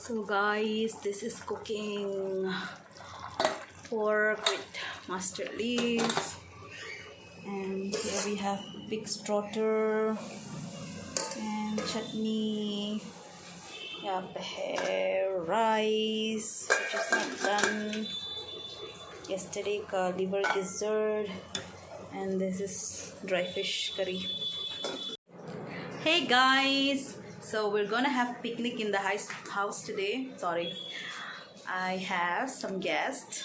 So guys, this is cooking pork with mustard leaves, and here we have pig's trotter and chutney. We have pear rice, which is not done yesterday, liver gizzard, and this is dry fish curry. Hey guys, so we're gonna have picnic in the house today. Sorry, I have some guests,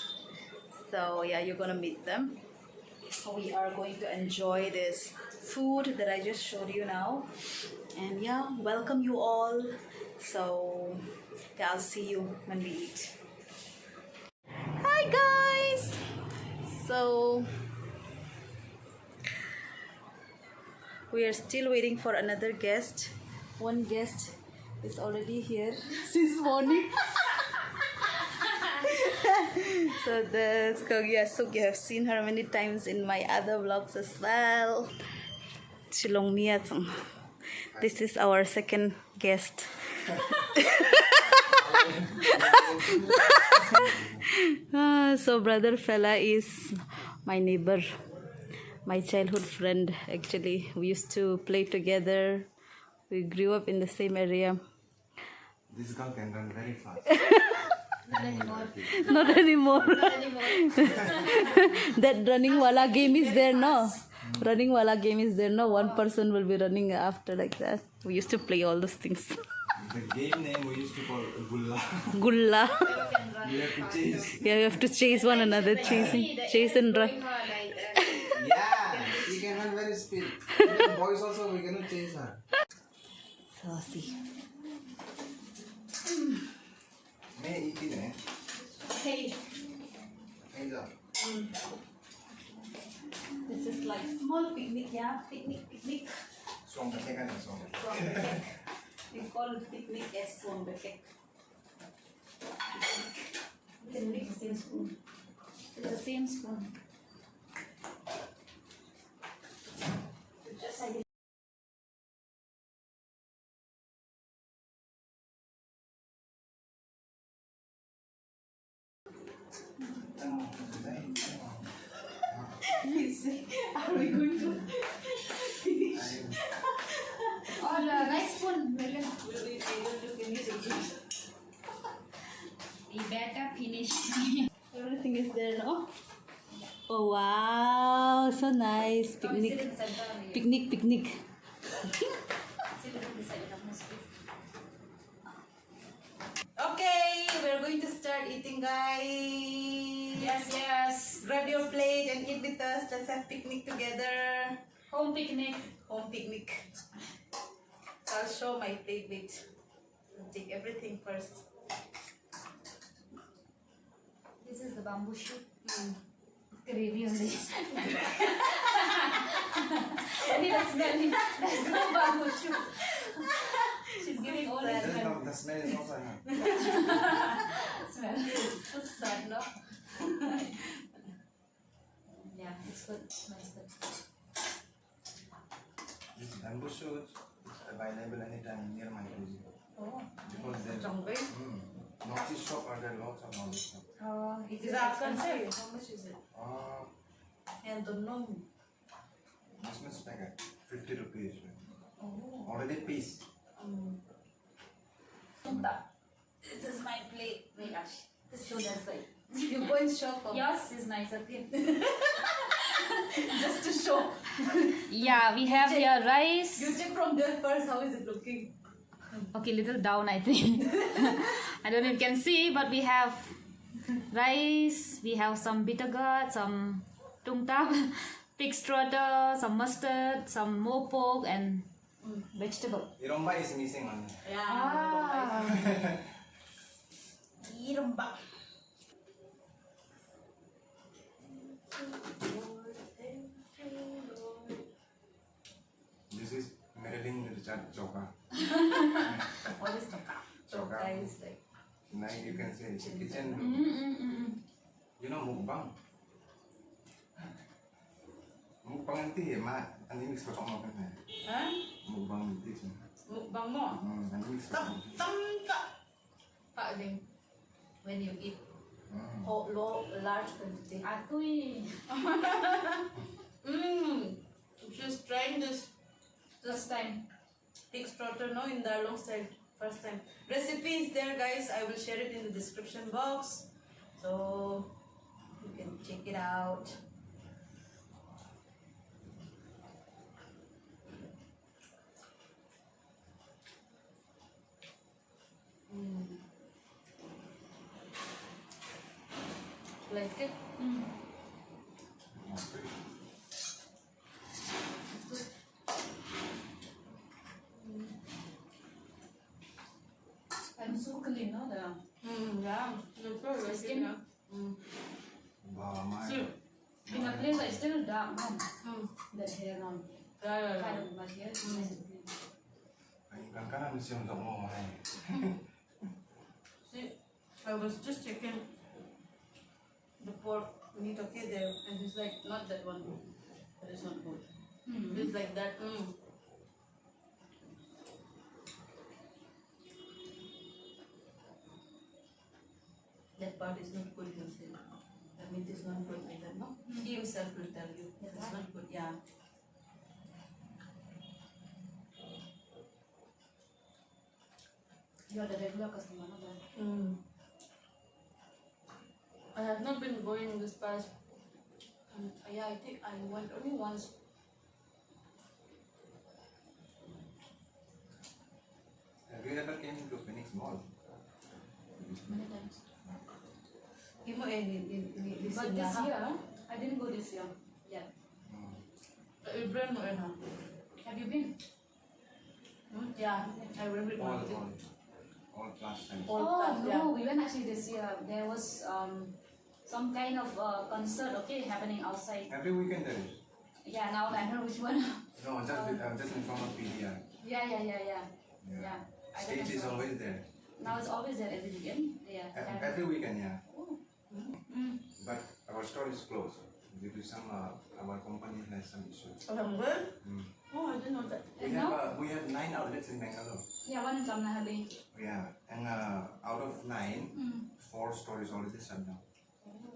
so yeah, you're gonna meet them. We are going to enjoy this food that I just showed you now, and yeah, welcome you all. So yeah, I'll see you when we eat. Hi guys, so we are still waiting for another guest. One guest is already here since morning. So that's Kagya Suk. You have seen her many times in my other vlogs as well. Chilong Mia. This is our second guest. So brother fella is my neighbor, my childhood friend. Actually, we used to play together. We grew up in the same area. This girl can run very fast. Not anymore. Not anymore. Not anymore. That running wala game is there, no? Running wala game is there, no? One person will be running after like that. We used to play all those things. The game name we used to call Gulla. Gulla. You have to chase. Yeah, we have to chase one another, chase and run. Yeah, she can run very speed. Even boys also, we cannot chase her. Saucy. May I eat it, eh? Hey. Hey, Zah. This is like small picnic, yeah? Picnic. Swang Betek kan, Swang Swang Betek. We call picnic as Swang Betek. You can make the same spoon. It's the same spoon. Just like are we going to finish? Oh, the rice spoon. Will we be able to finish it? We better finish. Everything is there, no? Oh wow, so nice. Picnic. Picnic. Okay, we're going to start eating, guys. Yes. Grab your plate and eat with us. Let's have picnic together. Home picnic. Home picnic. I'll show my plate. Wait. I'll take everything first. This is the bamboo shoot. Gravy on this. Only the smell. There's no bamboo shoot. She's giving all the smell. The smell is also enough. Smell. So sad, no? Yeah, it's good. Smells good. This bamboo shoot is available anytime near my cuisine. Oh, Because there's Northeast shop are there lots of knowledge shop. it is expensive. How much is it? And don't know. This much packet, 50 rupees. Oh. Already piece. This is my plate. Wait, Ash. Just show that side. You go and shop. Yours is nicer too. Just to show. Yeah, we have here rice. You check from there first. How is it looking? Okay, little down I think. I don't know if you can see, but we have rice, we have some bitter gourd, some tung tap, pig's trotter, some mustard, some more pork and vegetable. Iromba is missing on it. Yeah. Iromba. This is Marilyn Richard Choka. What is Choka? Choka is like. Now you can say it's a kitchen. You know mukbang? Mukbang nanti ma, nanti mix kocok mau kan? Hah? Mukbang nanti sih. Mukbang mo? Nanti mix Tam kocok. ka. fattening when you eat Mm. large quantity. Atui. She's trying this First time. pig's trotter no in Darlong style. First time. Recipe is there, guys. I will share it in the description box, so you can check it out. Like it? And so clean, no? The Yeah. That's very The good, skin? yeah. Wow, my. See? in a place it's still dark, no? Mm. That hair, no? Yeah, yeah, yeah. Kind of but here it's nice and clean. Ay, kangkana mesti untuk mau ay. See, I was just checking the pork meat, okay, there, and it's like, not that one. That is not good. It's like that. That part is not good, you say. The meat is not good either, no? He himself will tell you. It's not good, yeah. You're the regular customer, no? The- I have not been going this past. Yeah, I think I went only once. Have you ever came to Phoenix Mall? Many times. Imo this But this year, I didn't go this year yet. Ibrahim mo ha? Have you been? Yeah, I went with All, one. all class times. All Oh class, no, yeah. we went actually this year. There was some kind of concert, okay, happening outside. Every weekend there is. Yeah, now I know which one. No, just in front of PDR. Yeah. I don't Stage is know. always there. Now it's always there every weekend. Yeah. Every weekend, yeah. Oh. But our store is closed due to some our company has some issues. Alhamdulillah. Mm. Oh, I didn't know that. And now? We have 9 outlets in Bangalore. Yeah, one in Kamnahali. Yeah, and out of 9, 4 stores already shut down.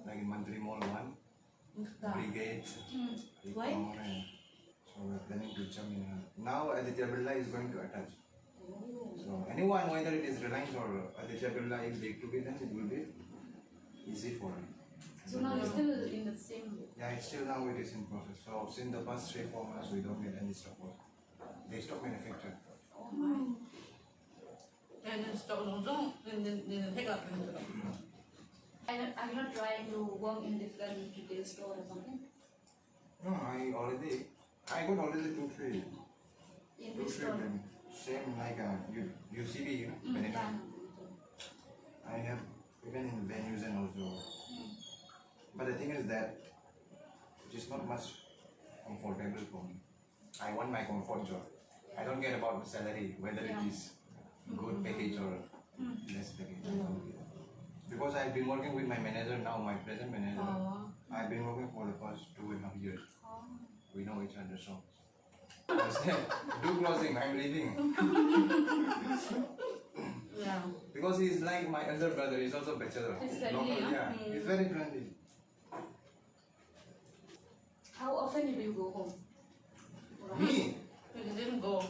Like in Mantri Mall 1, Brigade, Why? So we're planning to jump in. Now Aditya Birla is going to attach. So anyone, whether it is Reliance or Aditya Birla, if they together, it will be easy for them. So now you're still in the same. Yeah, it's still now it is in process. So since the past 3-4 months, we don't get any support. They stop manufacture. Oh my. And then stop long, and then pick up. Are you not trying to work in different retail store or something? No, I got already 2-3. In which store? Same like UCB, you know, benefit. I have even in venues and also. But the thing is that it is not much comfortable for me. I want my comfort job. I don't care about the salary, whether it is good package or less package. I don't care. Because I've been working with my manager now, my present manager. I've been working for the past 2.5 years. We know each other, so. I said, do closing, I'm leaving. Yeah. Because he's like my elder brother, he's also bachelor. He's friendly, huh? Yeah, he's very friendly. How often do you go home? Me? He didn't go.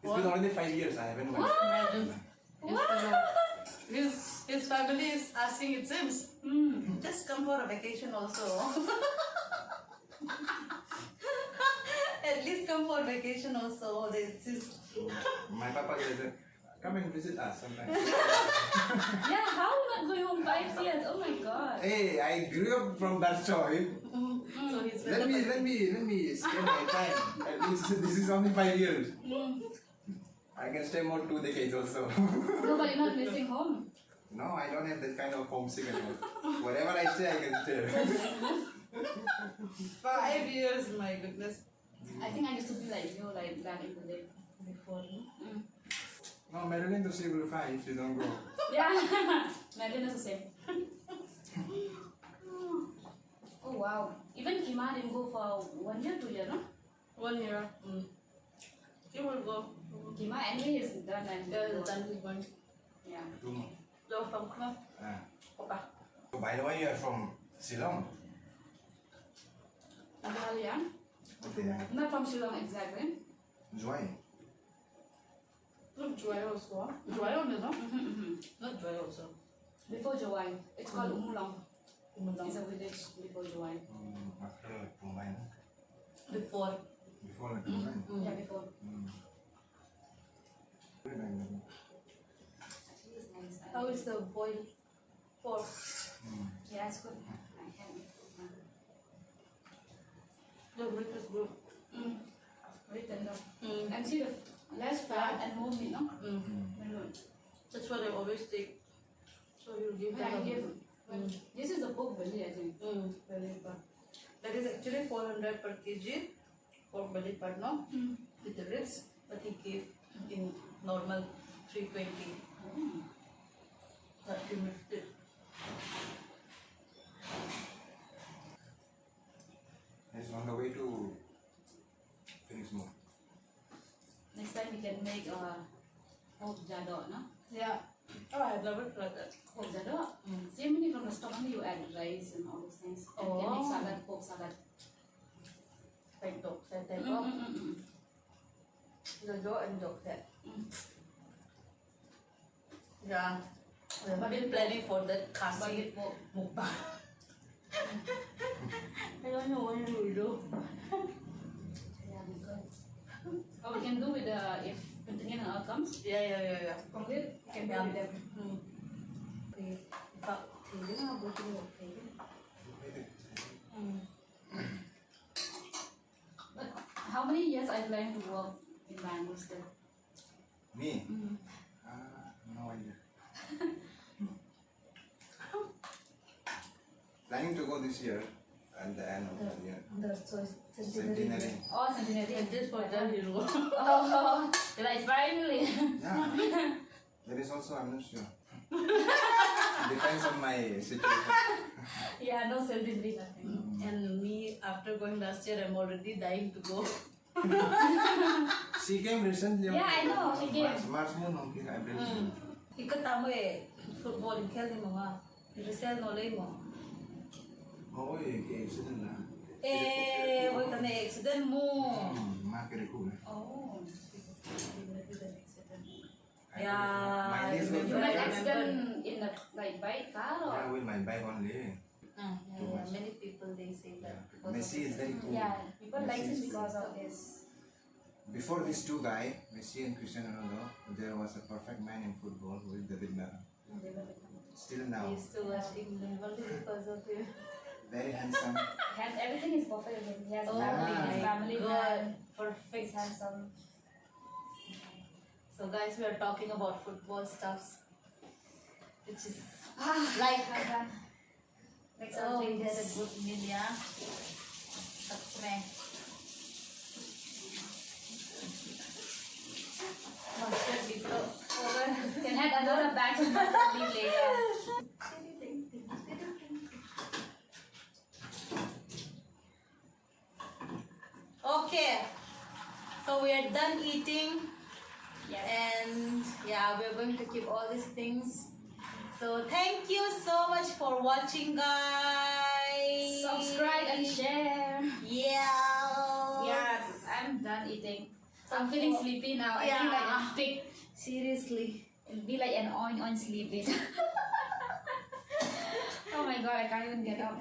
It's been already 5 years, I haven't went. Imagine. His family is asking, it seems. Just come for a vacation also. At least come for vacation also. They insist. My papa said, come and visit us sometime. Yeah, how not going home 5 years? Oh my god. Hey, I grew up from that story. So he's Let me spend my time. At least this is only 5 years. I can stay more 2 decades also. No, but you're not missing home. No, I don't have that kind of homesick anymore. Wherever I stay, I can stay. 5 years, my goodness. I think I used to be like you, like back in the day. Before. No, Marilyn to see will fine if you don't go. Yeah, Madeline is the same. Oh wow. Even Kima didn't go for 1 year, 2 years, no? 1 year. He will go. Kima anyway is done and Yeah, he's done with one. yeah. 2 months. You're from Khmer? Okay. So by the way, you are from Ceylon? Italian. Okay. Not from Ceylon exactly. Joy. Not Joy also. Joy only, no? Not Joy also. Before Joy. It's called Umulong. It's a village before Joy. After combine. Before. Before like combine. Yeah, before. How is the boiled pork? Yeah, it's good. The meat is good. Very tender. Mm. And see the less fat and more meat, no? Very good. That's what I always take. So you give Yeah, them I a- give. This is the pork belly, I think. Belly part. That is actually 400 per kg pork belly part, no? With the ribs, but he gave in normal 320. But he mixed it. It's on the way to finish more. Next time we can make pork jadot, no? Yeah. Oh, I love it like that. Pork jadot. Same when from the stock, only you add rice and all those things. And you can make salad, pork salad. Like dog set type of. The dog and dog set. Yeah. I've been planning for that But kasi with pork. mukbang. I don't know what to do. Yeah, we good. Or we can do with the, if continuing outcomes, Yeah. complete, we can do with them. Thì vợ thì rất là vui chung một thế. But how many years I plan to work in Bangalore still? Me? No idea. Planning to go this year at the end of the year. The Centenary. Oh, centenary. And just for that you know. Oh, like finally. Yeah. There is also, I'm not sure. Depends on my situation. Yeah, no centenary, nothing. And me, after going last year, I'm already dying to go. She came recently. Yeah, I know, she came. March moon, okay, April. Ikaw tamo football in Kelly mo nga. Rizal no lay mo. Oo, accident na. Wait ka na accident mo. Makiri ko na. Oh. My Yeah. knees You got had fractured. accident in the like bike car or? Yeah, with my bike only. Yeah. Many people they say that. because of Messi is very cool. Yeah, people like Messi it is because cool. of this. Before these two guys, Messi and Cristiano Ronaldo, there was a perfect man in football who is David Beckham. Still now, He's still watching them only because of you. very handsome. Has everything is perfect with him. He has Oh family, my his family God. man. Perfect. He's handsome. So guys, we are talking about football stuffs, which is like Next oh, time, we had a good meal, yeah. That's me. Mustard dito. can have another batch of leave later. Okay, so we are done eating. Yes. And yeah, we're going to keep all these things. So thank you so much for watching, guys. Subscribe and share. Yeah. Yeah, I'm done eating. I'm feeling sleepy now. I feel like I'm big. Seriously. It'll be like an on sleepy. Oh my god, I can't even get up.